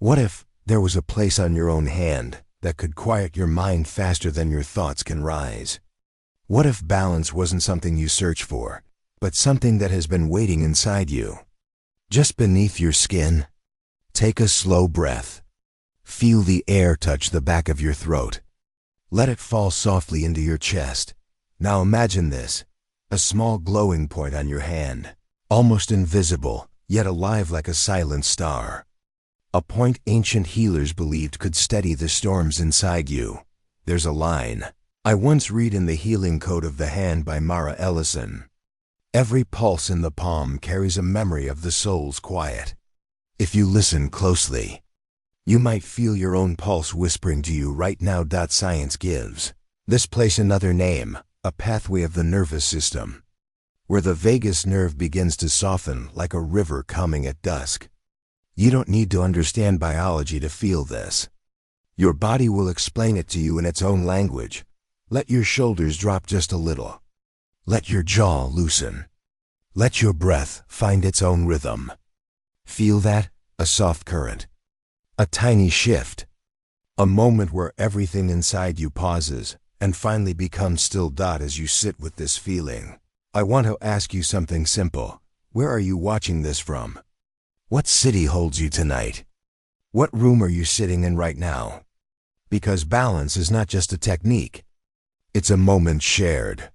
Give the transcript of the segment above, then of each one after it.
What if there was a place on your own hand that could quiet your mind faster than your thoughts can rise? What if balance wasn't something you search for, but something that has been waiting inside you, just beneath your skin? Take a slow breath. Feel the air touch the back of your throat. Let it fall softly into your chest. Now imagine this, a small glowing point on your hand, almost invisible, yet alive like a silent star. A point ancient healers believed could steady the storms inside you. There's a line I once read in The Healing Code of the Hand by Mara Ellison. Every pulse in the palm carries a memory of the soul's quiet. If you listen closely, you might feel your own pulse whispering to you right now. Science gives this place another name, a pathway of the nervous system, where the vagus nerve begins to soften like a river coming at dusk. You don't need to understand biology to feel this. Your body will explain it to you in its own language. Let your shoulders drop just a little. Let your jaw loosen. Let your breath find its own rhythm. Feel that? A soft current. A tiny shift. A moment where everything inside you pauses and finally becomes still. As you sit with this feeling, I want to ask you something simple. Where are you watching this from? What city holds you tonight? What room are you sitting in right now? Because balance is not just a technique. It's a moment shared.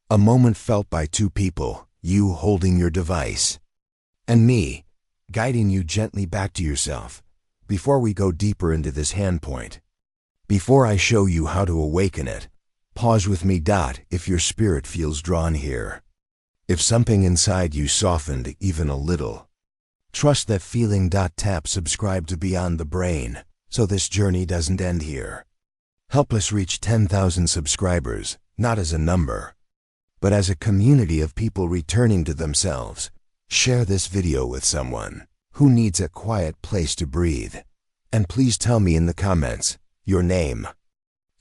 A moment felt by two people, you holding your device, and me, guiding you gently back to yourself. Before we go deeper into this hand point, before I show you how to awaken it, pause with me. If your spirit feels drawn here, if something inside you softened even a little, trust that feeling. Tap subscribe to Beyond the Brain so this journey doesn't end here. Help us reach 10,000 subscribers, not as a number, but as a community of people returning to themselves. Share this video with someone who needs a quiet place to breathe. And please tell me in the comments your name,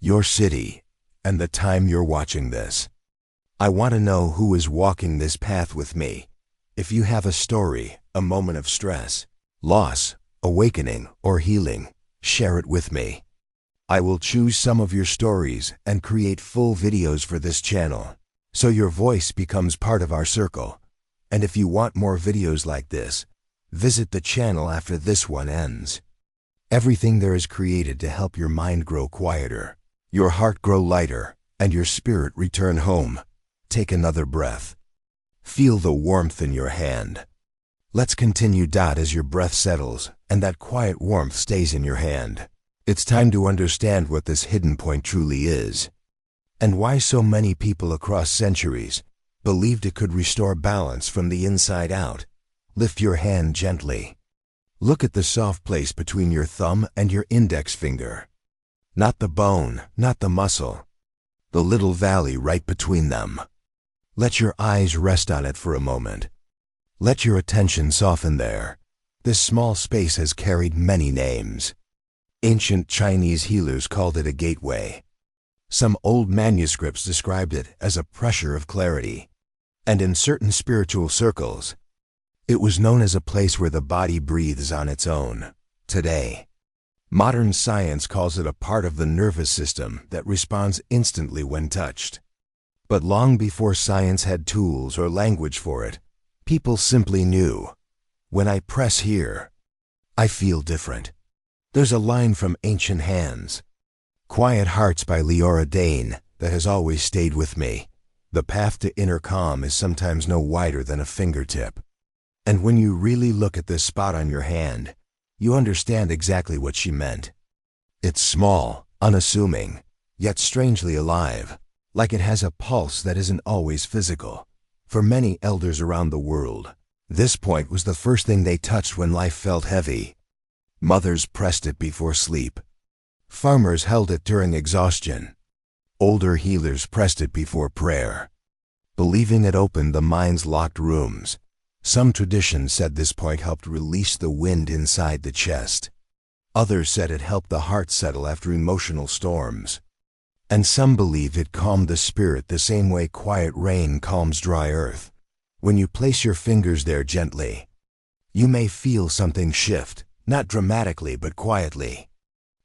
your city, and the time you're watching this. I want to know who is walking this path with me. If you have a story, a moment of stress, loss, awakening, or healing, share it with me. I will choose some of your stories and create full videos for this channel, so your voice becomes part of our circle. And if you want more videos like this, visit the channel after this one ends. Everything there is created to help your mind grow quieter, your heart grow lighter, and your spirit return home. Take another breath. Feel the warmth in your hand. Let's continue. As your breath settles and that quiet warmth stays in your hand, it's time to understand what this hidden point truly is, and why so many people across centuries believed it could restore balance from the inside out. Lift your hand gently. Look at the soft place between your thumb and your index finger. Not the bone, not the muscle, the little valley right between them. Let your eyes rest on it for a moment. Let your attention soften there. This small space has carried many names. Ancient Chinese healers called it a gateway. Some old manuscripts described it as a pressure of clarity. And in certain spiritual circles, it was known as a place where the body breathes on its own. Today, modern science calls it a part of the nervous system that responds instantly when touched. But long before science had tools or language for it, people simply knew. When I press here, I feel different. There's a line from Ancient Hands, Quiet Hearts by Leora Dane, that has always stayed with me. The path to inner calm is sometimes no wider than a fingertip. And when you really look at this spot on your hand, you understand exactly what she meant. It's small, unassuming, yet strangely alive, like it has a pulse that isn't always physical. For many elders around the world, this point was the first thing they touched when life felt heavy. Mothers pressed it before sleep. Farmers held it during exhaustion. Older healers pressed it before prayer, believing it opened the mind's locked rooms. Some traditions said this point helped release the wind inside the chest. Others said it helped the heart settle after emotional storms. And some believe it calmed the spirit the same way quiet rain calms dry earth. When you place your fingers there gently, you may feel something shift. not dramatically but quietly.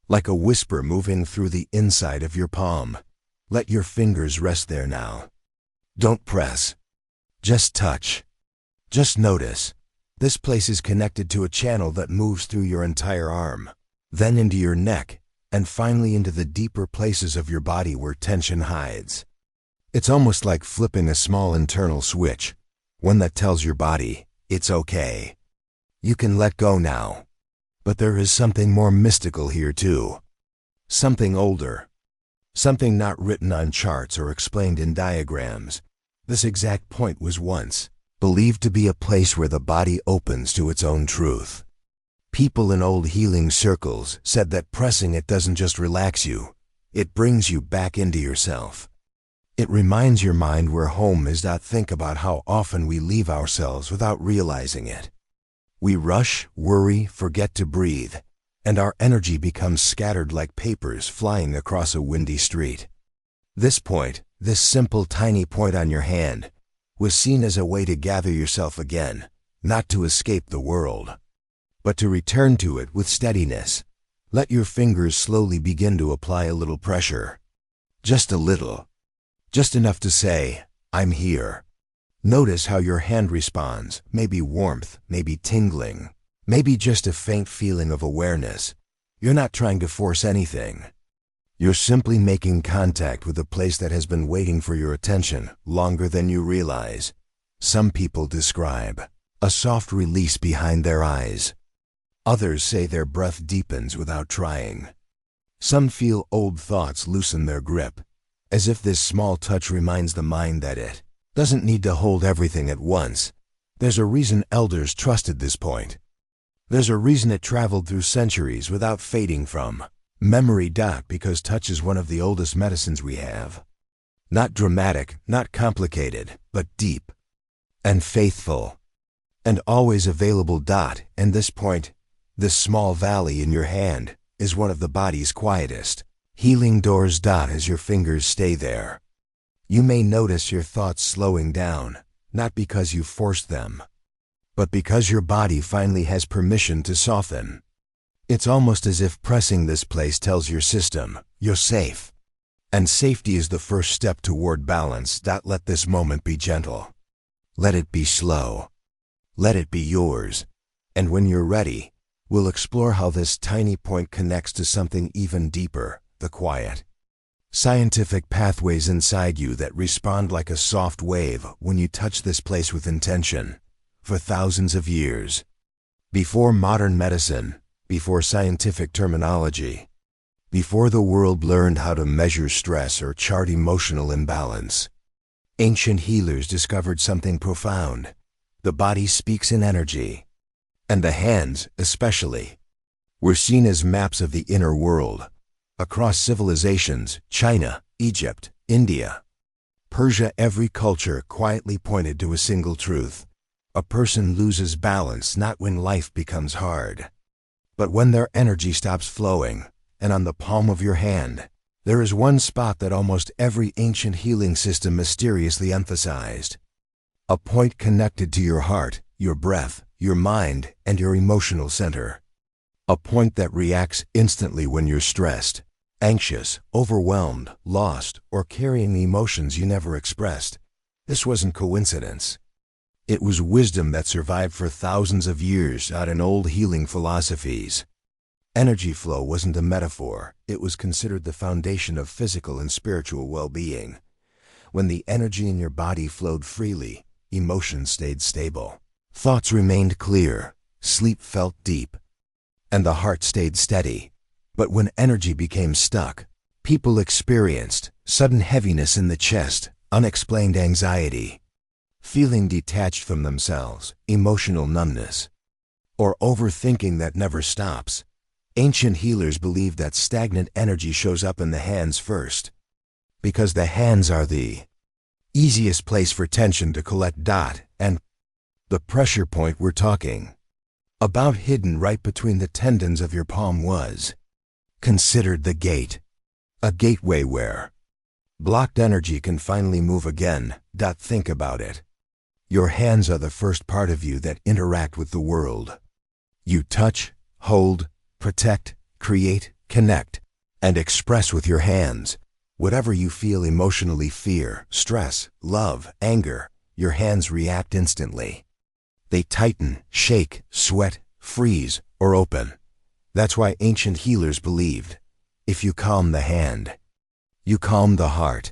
Like a whisper moving through the inside of your palm. Let your fingers rest there now. Don't press. Just touch. Just notice. This place is connected to a channel that moves through your entire arm, then into your neck, and finally into the deeper places of your body where tension hides. It's almost like flipping a small internal switch, one that tells your body, it's okay. You can let go now. But there is something more mystical here too. Something older. Something not written on charts or explained in diagrams. This exact point was once believed to be a place where the body opens to its own truth. People in old healing circles said that pressing it doesn't just relax you, it brings you back into yourself. It reminds your mind where home is. Think about how often we leave ourselves without realizing it. We rush, worry, forget to breathe, and our energy becomes scattered like papers flying across a windy street. This point, this simple tiny point on your hand, was seen as a way to gather yourself again, not to escape the world, but to return to it with steadiness. Let your fingers slowly begin to apply a little pressure. Just a little. Just enough to say, I'm here. Notice how your hand responds, maybe warmth, maybe tingling, maybe just a faint feeling of awareness. You're not trying to force anything. You're simply making contact with a place that has been waiting for your attention longer than you realize. Some people describe a soft release behind their eyes. Others say their breath deepens without trying. Some feel old thoughts loosen their grip, as if this small touch reminds the mind that it doesn't need to hold everything at once. There's a reason elders trusted this point. There's a reason it traveled through centuries without fading from memory. Because touch is one of the oldest medicines we have. Not dramatic, not complicated, but deep and faithful and always available. And this point, this small valley in your hand, is one of the body's quietest healing doors. As your fingers stay there, you may notice your thoughts slowing down, not because you forced them, but because your body finally has permission to soften. It's almost as if pressing this place tells your system, you're safe. And safety is the first step toward balance. Let this moment be gentle. Let it be slow. Let it be yours. And when you're ready, we'll explore how this tiny point connects to something even deeper, the quiet, scientific pathways inside you that respond like a soft wave when you touch this place with intention. For thousands of years, before modern medicine, before scientific terminology, before the world learned how to measure stress or chart emotional imbalance, ancient healers discovered something profound. The body speaks in energy, and the hands, especially, were seen as maps of the inner world. Across civilizations, China, Egypt, India, Persia, every culture quietly pointed to a single truth. A person loses balance not when life becomes hard, but when their energy stops flowing. And on the palm of your hand, there is one spot that almost every ancient healing system mysteriously emphasized. A point connected to your heart, your breath, your mind, and your emotional center. A point that reacts instantly when you're stressed, anxious, overwhelmed, lost, or carrying emotions you never expressed. This wasn't coincidence. It was wisdom that survived for thousands of years out in old healing philosophies. Energy flow wasn't a metaphor. It was considered the foundation of physical and spiritual well-being. When the energy in your body flowed freely, emotions stayed stable. Thoughts remained clear, sleep felt deep, and the heart stayed steady. But when energy became stuck, people experienced sudden heaviness in the chest, unexplained anxiety, feeling detached from themselves, emotional numbness, or overthinking that never stops. Ancient healers believed that stagnant energy shows up in the hands first, because the hands are the easiest place for tension to collect. And the pressure point we're talking about, hidden right between the tendons of your palm, was considered the gate, a gateway where blocked energy can finally move again. Think about it. Your hands are the first part of you that interact with the world. You touch, hold, protect, create, connect, and express with your hands. Whatever you feel emotionally, fear, stress, love, anger, your hands react instantly. They tighten, shake, sweat, freeze, or open. That's why ancient healers believed, if you calm the hand, you calm the heart.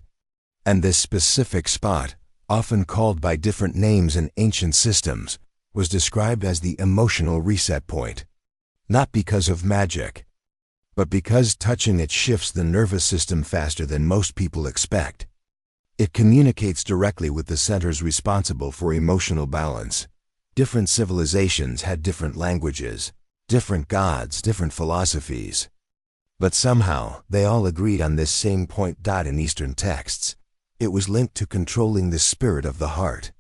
And this specific spot, often called by different names in ancient systems, was described as the emotional reset point. Not because of magic, but because touching it shifts the nervous system faster than most people expect. It communicates directly with the centers responsible for emotional balance. Different civilizations had different languages, different gods, different philosophies. But somehow, they all agreed on this same point. In Eastern texts, it was linked to controlling the spirit of the heart.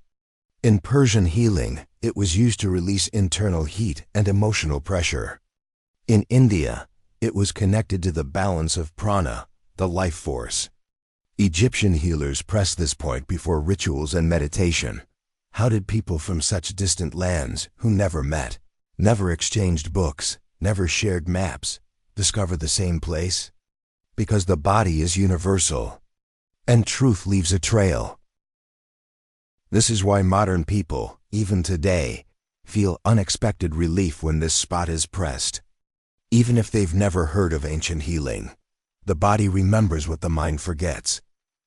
In Persian healing, it was used to release internal heat and emotional pressure. In India, it was connected to the balance of prana, the life force. Egyptian healers pressed this point before rituals and meditation. How did people from such distant lands, who never met, never exchanged books, never shared maps, discover the same place? Because the body is universal, and truth leaves a trail. This is why modern people, even today, feel unexpected relief when this spot is pressed. Even if they've never heard of ancient healing, the body remembers what the mind forgets.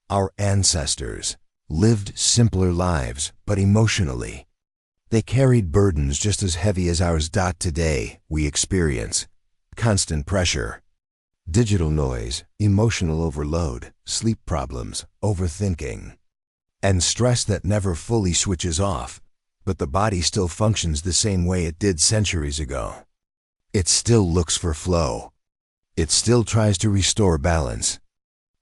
Our ancestors lived simpler lives, but emotionally, they carried burdens just as heavy as ours. Today, we experience constant pressure, digital noise, emotional overload, sleep problems, overthinking, and stress that never fully switches off, but the body still functions the same way it did centuries ago. It still looks for flow. It still tries to restore balance.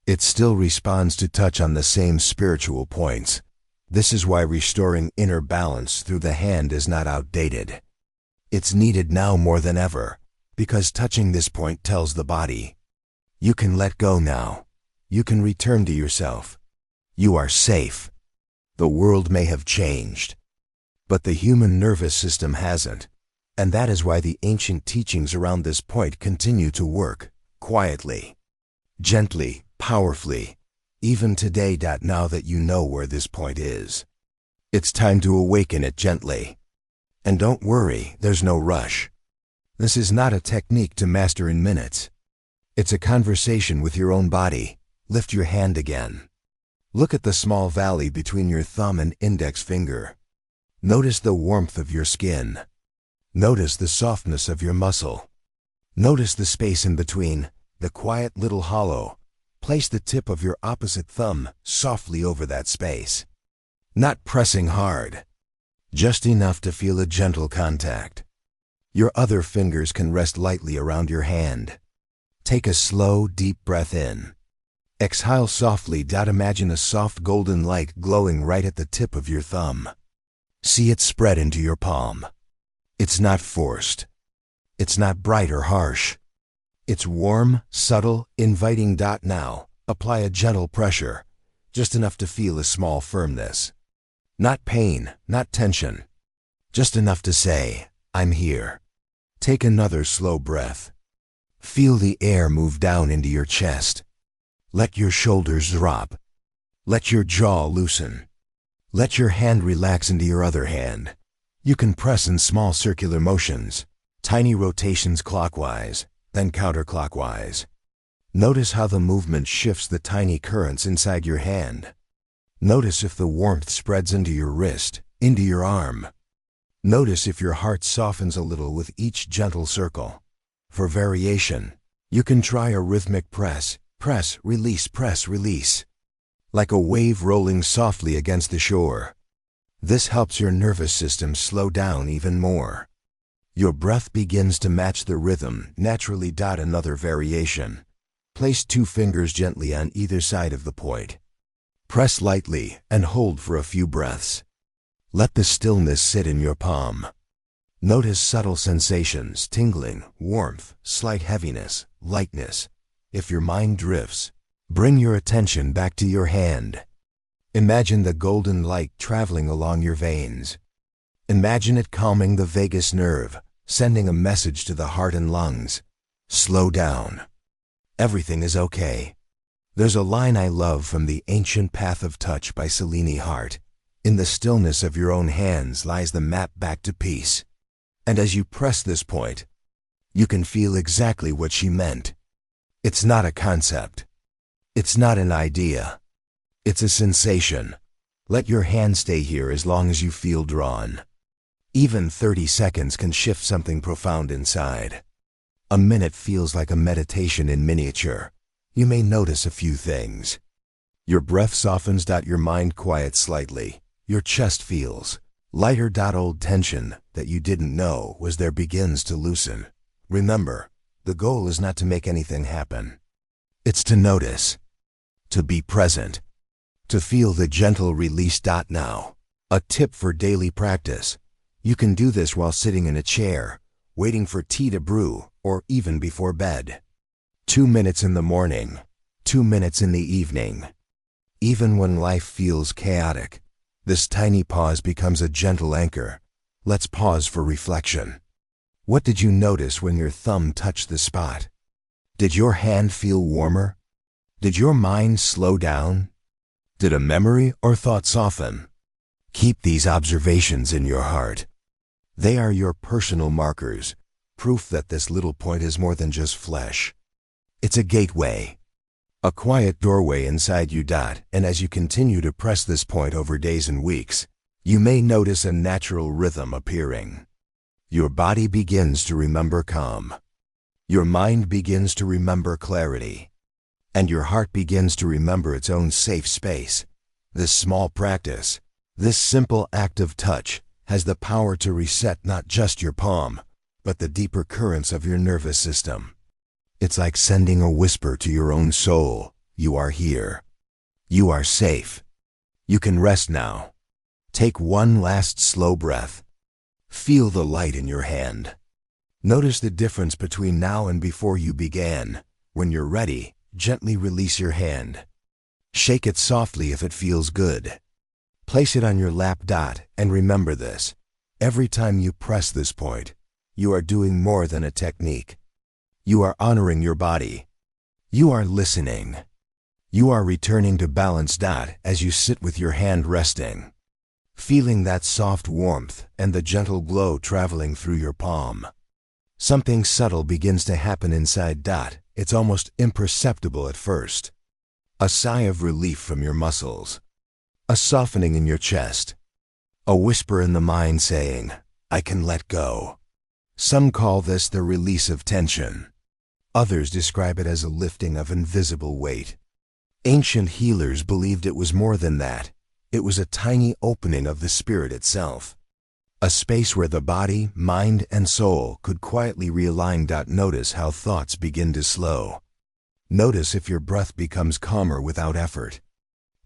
It still responds to touch on the same spiritual points. This is why restoring inner balance through the hand is not outdated. It's needed now more than ever, because touching this point tells the body, you can let go now. You can return to yourself. You are safe. The world may have changed, but the human nervous system hasn't. And that is why the ancient teachings around this point continue to work, quietly, gently, powerfully, even today. Now that you know where this point is, it's time to awaken it gently. And don't worry, there's no rush. This is not a technique to master in minutes. It's a conversation with your own body. Lift your hand again. Look at the small valley between your thumb and index finger. Notice the warmth of your skin. Notice the softness of your muscle. Notice the space in between, the quiet little hollow. Place the tip of your opposite thumb softly over that space. Not pressing hard, just enough to feel a gentle contact. Your other fingers can rest lightly around your hand. Take a slow, deep breath in. Exhale softly. Imagine a soft golden light glowing right at the tip of your thumb. See it spread into your palm. It's not forced. It's not bright or harsh. It's warm, subtle, inviting. Now, apply a gentle pressure, just enough to feel a small firmness. Not pain, not tension. Just enough to say, I'm here. Take another slow breath. Feel the air move down into your chest. Let your shoulders drop. Let your jaw loosen. Let your hand relax into your other hand. You can press in small circular motions, tiny rotations clockwise, then counterclockwise. Notice how the movement shifts the tiny currents inside your hand. Notice if the warmth spreads into your wrist, into your arm. Notice if your heart softens a little with each gentle circle. For variation, you can try a rhythmic press, press, release, like a wave rolling softly against the shore. This helps your nervous system slow down even more. Your breath begins to match the rhythm naturally. Another variation. Place 2 fingers gently on either side of the point. Press lightly and hold for a few breaths. Let the stillness sit in your palm. Notice subtle sensations, tingling, warmth, slight heaviness, lightness. If your mind drifts, bring your attention back to your hand. Imagine the golden light traveling along your veins. Imagine it calming the vagus nerve, sending a message to the heart and lungs. Slow down. Everything is okay. There's a line I love from The Ancient Path of Touch by Celine Hart. In the stillness of your own hands lies the map back to peace. And as you press this point, you can feel exactly what she meant. It's not a concept. It's not an idea. It's a sensation. Let your hand stay here as long as you feel drawn. Even 30 seconds can shift something profound inside. A minute feels like a meditation in miniature. You may notice a few things. Your breath softens. Your mind quiets slightly. Your chest feels lighter. Old tension that you didn't know was there begins to loosen. Remember, the goal is not to make anything happen. It's to notice, to be present, to feel the gentle release. Now, a tip for daily practice. You can do this while sitting in a chair, waiting for tea to brew, or even before bed. 2 minutes in the morning, 2 minutes in the evening. Even when life feels chaotic, this tiny pause becomes a gentle anchor. Let's pause for reflection. What did you notice when your thumb touched the spot? Did your hand feel warmer? Did your mind slow down? Did a memory or thought soften? Keep these observations in your heart. They are your personal markers, proof that this little point is more than just flesh. It's a gateway, a quiet doorway inside you. And as you continue to press this point over days and weeks, you may notice a natural rhythm appearing. Your body begins to remember calm. Your mind begins to remember clarity. And your heart begins to remember its own safe space. This small practice, this simple act of touch, has the power to reset not just your palm, but the deeper currents of your nervous system. It's like sending a whisper to your own soul. You are here. You are safe. You can rest now. Take one last slow breath. Feel the light in your hand. Notice the difference between now and before you began. When you're ready, gently release your hand. Shake it softly if it feels good. Place it on your lap. And remember this. Every time you press this point, you are doing more than a technique. You are honoring your body. You are listening. You are returning to balance. As you sit with your hand resting, feeling that soft warmth and the gentle glow traveling through your palm, something subtle begins to happen inside. It's almost imperceptible at first. A sigh of relief from your muscles. A softening in your chest. A whisper in the mind saying, I can let go. Some call this the release of tension. Others describe it as a lifting of invisible weight. Ancient healers believed it was more than that. It was a tiny opening of the spirit itself. A space where the body, mind, and soul could quietly realign. Notice how thoughts begin to slow. Notice if your breath becomes calmer without effort.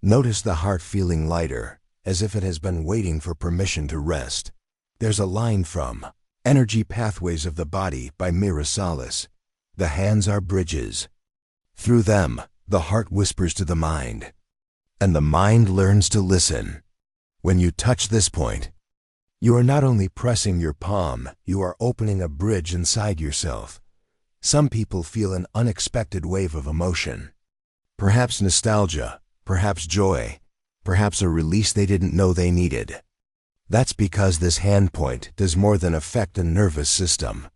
Notice the heart feeling lighter, as if it has been waiting for permission to rest. There's a line from Energy Pathways of the Body by Mira Salas. The hands are bridges. Through them, the heart whispers to the mind, and the mind learns to listen. When you touch this point, you are not only pressing your palm, you are opening a bridge inside yourself. Some people feel an unexpected wave of emotion. Perhaps nostalgia, perhaps joy, perhaps a release they didn't know they needed. That's because this hand point does more than affect a nervous system.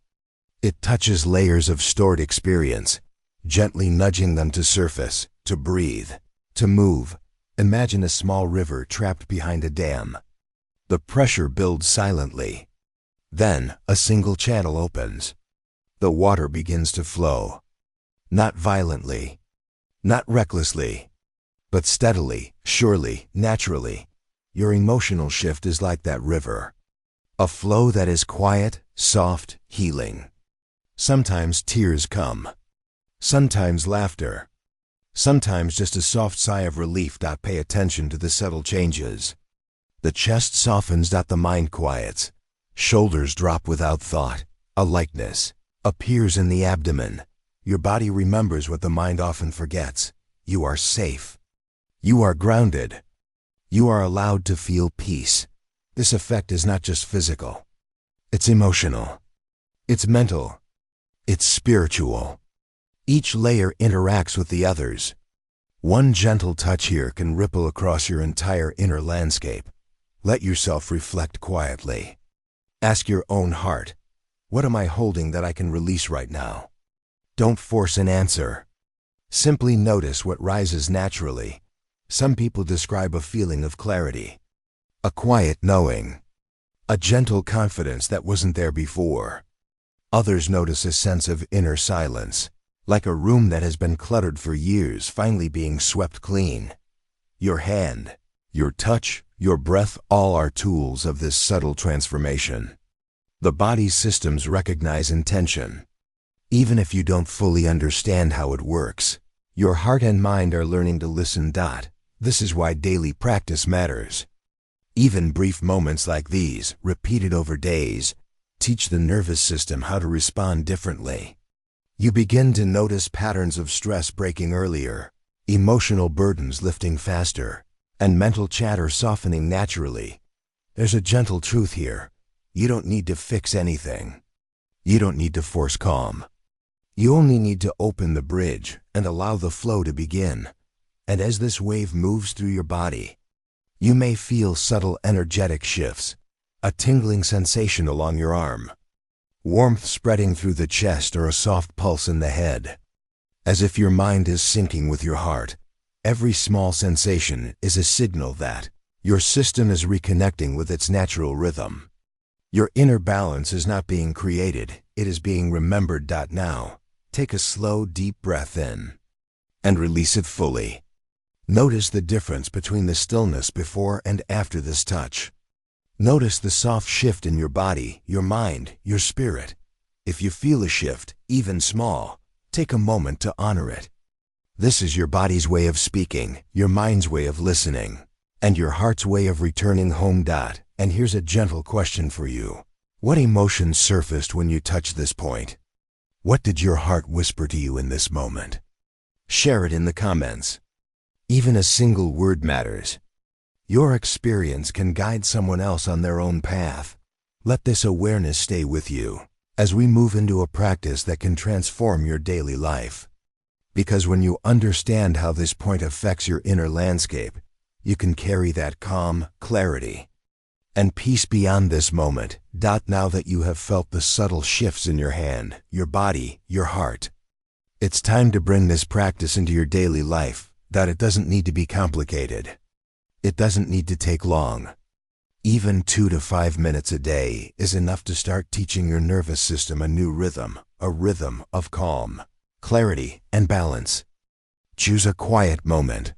It touches layers of stored experience, gently nudging them to surface, to breathe, to move. Imagine a small river trapped behind a dam. The pressure builds silently. Then, a single channel opens. The water begins to flow. Not violently, not recklessly, but steadily, surely, naturally. Your emotional shift is like that river. A flow that is quiet, soft, healing. Sometimes tears come. Sometimes laughter. Sometimes just a soft sigh of relief. Pay attention to the subtle changes. The chest softens. The mind quiets. Shoulders drop without thought. A lightness appears in the abdomen. Your body remembers what the mind often forgets. You are safe. You are grounded. You are allowed to feel peace. This effect is not just physical. It's emotional. It's mental. It's spiritual. Each layer interacts with the others. One gentle touch here can ripple across your entire inner landscape. Let yourself reflect quietly. Ask your own heart, what am I holding that I can release right now? Don't force an answer. Simply notice what rises naturally. Some people describe a feeling of clarity, a quiet knowing, a gentle confidence that wasn't there before. Others notice a sense of inner silence, like a room that has been cluttered for years finally being swept clean. Your hand, your touch, your breath, all are tools of this subtle transformation. The body's systems recognize intention. Even if you don't fully understand how it works, your heart and mind are learning to listen. This is why daily practice matters. Even brief moments like these, repeated over days, teach the nervous system how to respond differently. You begin to notice patterns of stress breaking earlier, emotional burdens lifting faster, and mental chatter softening naturally. There's a gentle truth here. You don't need to fix anything. You don't need to force calm. You only need to open the bridge and allow the flow to begin. And as this wave moves through your body, you may feel subtle energetic shifts, a tingling sensation along your arm, warmth spreading through the chest, or a soft pulse in the head. As if your mind is syncing with your heart, every small sensation is a signal that your system is reconnecting with its natural rhythm. Your inner balance is not being created, it is being remembered. Now, take a slow, deep breath in and release it fully. Notice the difference between the stillness before and after this touch. Notice the soft shift in your body, your mind, your spirit. If you feel a shift, even small, take a moment to honor it. This is your body's way of speaking, your mind's way of listening, and your heart's way of returning home. And here's a gentle question for you. What emotions surfaced when you touched this point? What did your heart whisper to you in this moment? Share it in the comments. Even a single word matters. Your experience can guide someone else on their own path. Let this awareness stay with you as we move into a practice that can transform your daily life. Because when you understand how this point affects your inner landscape, you can carry that calm, clarity, and peace beyond this moment. Now that you have felt the subtle shifts in your hand, your body, your heart, it's time to bring this practice into your daily life. It doesn't need to be complicated. It doesn't need to take long. Even 2 to 5 minutes a day is enough to start teaching your nervous system a new rhythm, a rhythm of calm, clarity, and balance. Choose a quiet moment,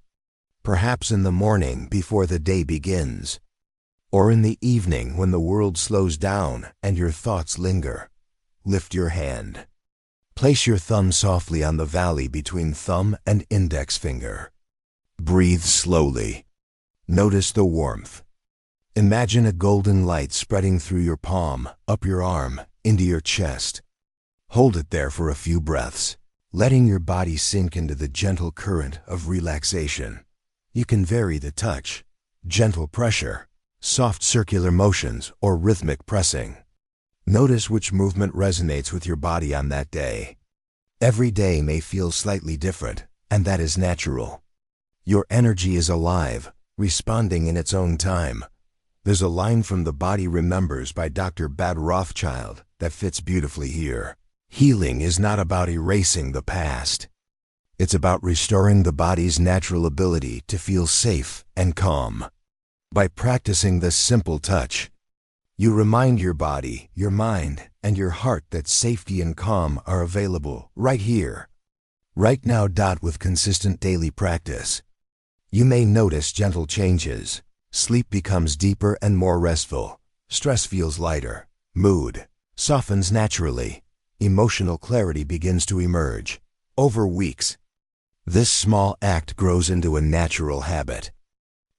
perhaps in the morning before the day begins, or in the evening when the world slows down and your thoughts linger. Lift your hand. Place your thumb softly on the valley between thumb and index finger. Breathe slowly. Notice the warmth. Imagine a golden light spreading through your palm, up your arm, into your chest. Hold it there for a few breaths, letting your body sink into the gentle current of relaxation. You can vary the touch, gentle pressure, soft circular motions, or rhythmic pressing. Notice which movement resonates with your body on that day. Every day may feel slightly different, and that is natural. Your energy is alive, responding in its own time. There's a line from The Body Remembers by Dr. Bad Rothschild that fits beautifully here. Healing is not about erasing the past. It's about restoring the body's natural ability to feel safe and calm. By practicing this simple touch, you remind your body, your mind, and your heart that safety and calm are available right here, right now. With consistent daily practice, you may notice gentle changes. Sleep becomes deeper and more restful. Stress feels lighter. Mood softens naturally. Emotional clarity begins to emerge. Over weeks, this small act grows into a natural habit.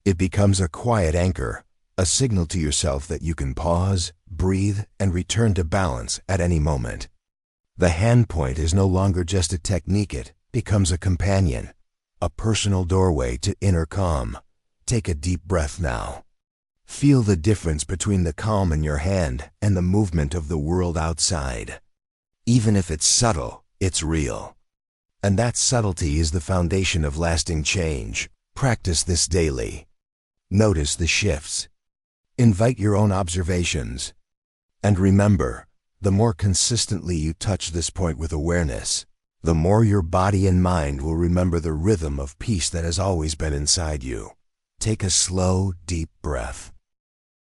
It becomes a quiet anchor, a signal to yourself that you can pause, breathe, and return to balance at any moment. The hand point is no longer just a technique, it becomes a companion, a personal doorway to inner calm. Take a deep breath now. Feel the difference between the calm in your hand and the movement of the world outside. Even if it's subtle, it's real. And that subtlety is the foundation of lasting change. Practice this daily. Notice the shifts. Invite your own observations. And remember, the more consistently you touch this point with awareness, the more your body and mind will remember the rhythm of peace that has always been inside you. Take a slow, deep breath.